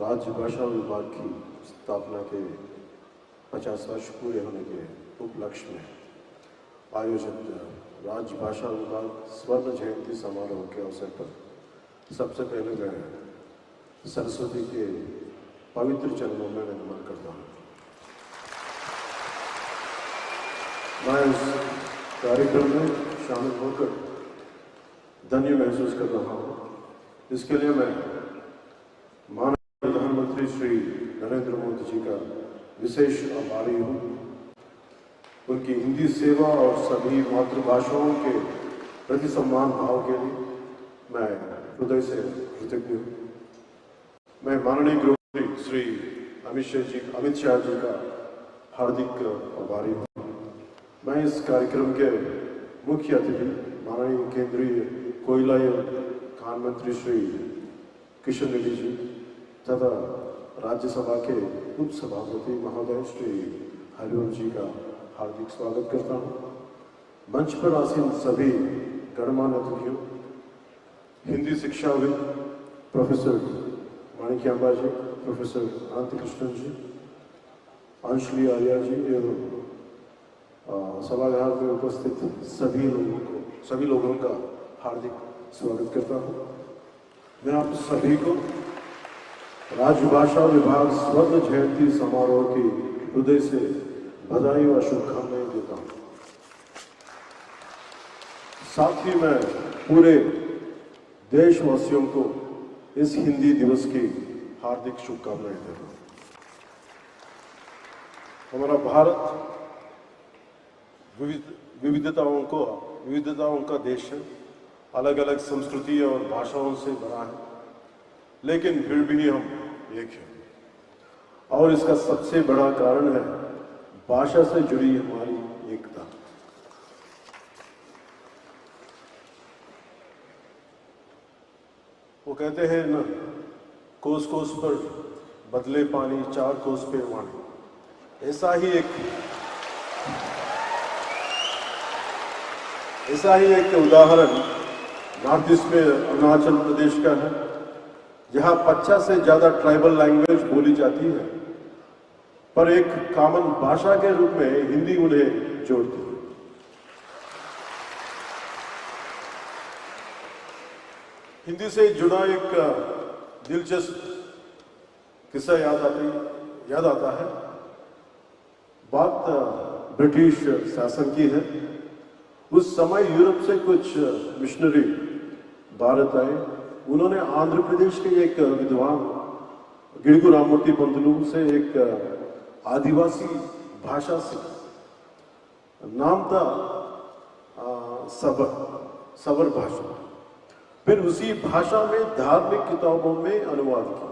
राजभाषा विभाग की स्थापना के 50 वर्ष पूरे होने के उपलक्ष्य में आयोजित राजभाषा विभाग स्वर्ण जयंती समारोह के अवसर पर सबसे पहले मैं सरस्वती के पवित्र चरणों में नमन करता हूँ। मैं इस कार्यक्रम में शामिल होकर धन्य महसूस कर रहा हूँ। इसके लिए मैं माननीय प्रधानमंत्री श्री नरेंद्र मोदी जी का विशेष आभारी हूँ। उनकी हिंदी सेवा और सभी मातृभाषाओं के प्रति सम्मान भाव के लिए मैं हृदय से कृतज्ञ हूँ। मैं माननीय गृहमंत्री श्री अमित शाह जी का हार्दिक आभारी हूँ। मैं इस कार्यक्रम के मुख्य अतिथि माननीय केंद्रीय कोयला एवं खान मंत्री श्री किशन रेड्डी जी तथा राज्यसभा के उप सभापति महोदय श्री हरिवंश जी का हार्दिक स्वागत करता हूँ। मंच पर आसीन सभी गणमान्य अतिथियों, हिंदी शिक्षाविद प्रोफेसर माणिक्यांबा जी, प्रोफेसर अनंत कृष्णन जी, अंशुली आर्या जी एवं सभागार में उपस्थित सभी लोगों का हार्दिक स्वागत करता हूँ। मैं आप सभी को राजभाषा विभाग स्वर्ण जयंती समारोह की हृदय से बधाई व शुभकामनाएं देता हूँ। साथ ही मैं पूरे देशवासियों को इस हिंदी दिवस की हार्दिक शुभकामनाएं देता हूँ। हमारा भारत विविधताओं का देश है। अलग अलग संस्कृति और भाषाओं से बना है, लेकिन फिर भी हम एक हैं। और इसका सबसे बड़ा कारण है भाषा से जुड़ी हमारी एकता। वो कहते हैं ना, कोस कोस पर बदले पानी, चार कोस पे वाणी। ऐसा ही एक उदाहरण नॉर्थ ईस्ट में अरुणाचल प्रदेश का है, जहां 50 से ज्यादा ट्राइबल लैंग्वेज बोली जाती है, पर एक कॉमन भाषा के रूप में हिंदी उन्हें जोड़ती है। हिंदी से जुड़ा एक दिलचस्प किस्सा याद आता है। बात ब्रिटिश शासन की है। उस समय यूरोप से कुछ मिशनरी भारत आए। उन्होंने आंध्र प्रदेश के एक विद्वान गिड़गु राममूर्ति पंतलू से एक आदिवासी भाषा सीखी। नाम था सबर भाषा। फिर उसी भाषा में धार्मिक किताबों में अनुवाद किया।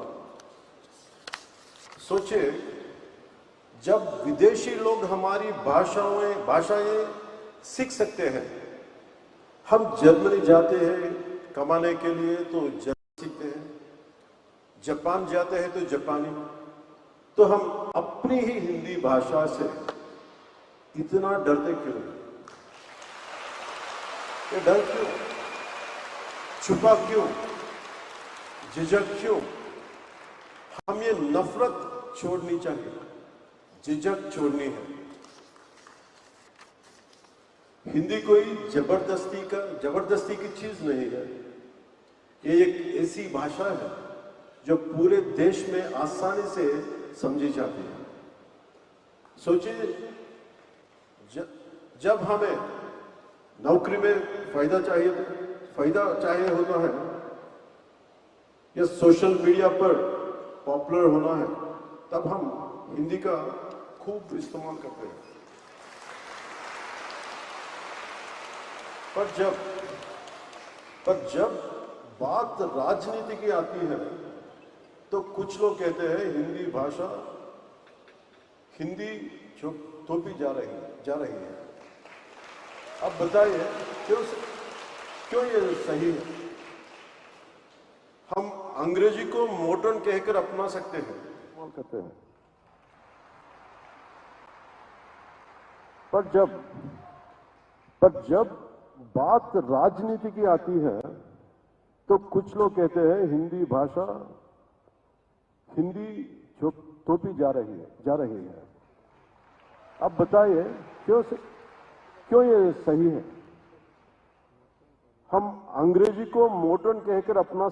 सोचे, जब विदेशी लोग हमारी भाषाएं सीख सकते हैं, हम जर्मनी जाते हैं कमाने के लिए तो जर्मनी सीखते हैं, जापान जाते हैं तो जापानी, तो हम अपनी ही हिंदी भाषा से इतना डरते क्यों? ये डर क्यों? छुपा क्यों? झिझक क्यों? हम ये नफरत छोड़नी चाहिए, झिझक छोड़नी है। हिंदी कोई जबरदस्ती की चीज नहीं है। ये एक ऐसी भाषा है जो पूरे देश में आसानी से समझी जाती है। सोचिए, जब हमें नौकरी में फायदा चाहिए होता है या सोशल मीडिया पर पॉपुलर होना है, तब हम हिंदी का खूब इस्तेमाल करते हैं। पर जब बात राजनीति की आती है तो कुछ लोग कहते हैं हिंदी जो थोपी जा रही है। अब बताइए क्यों ये सही है? हम अंग्रेजी को मॉडर्न कहकर अपना सकते हैं, करते हैं, पर जब बात राजनीति की आती है तो कुछ लोग कहते हैं हिंदी भाषा हिंदी जो थोपी जा रही है। अब बताइए क्यों ये सही है? हम अंग्रेजी को मॉडर्न कहकर अपना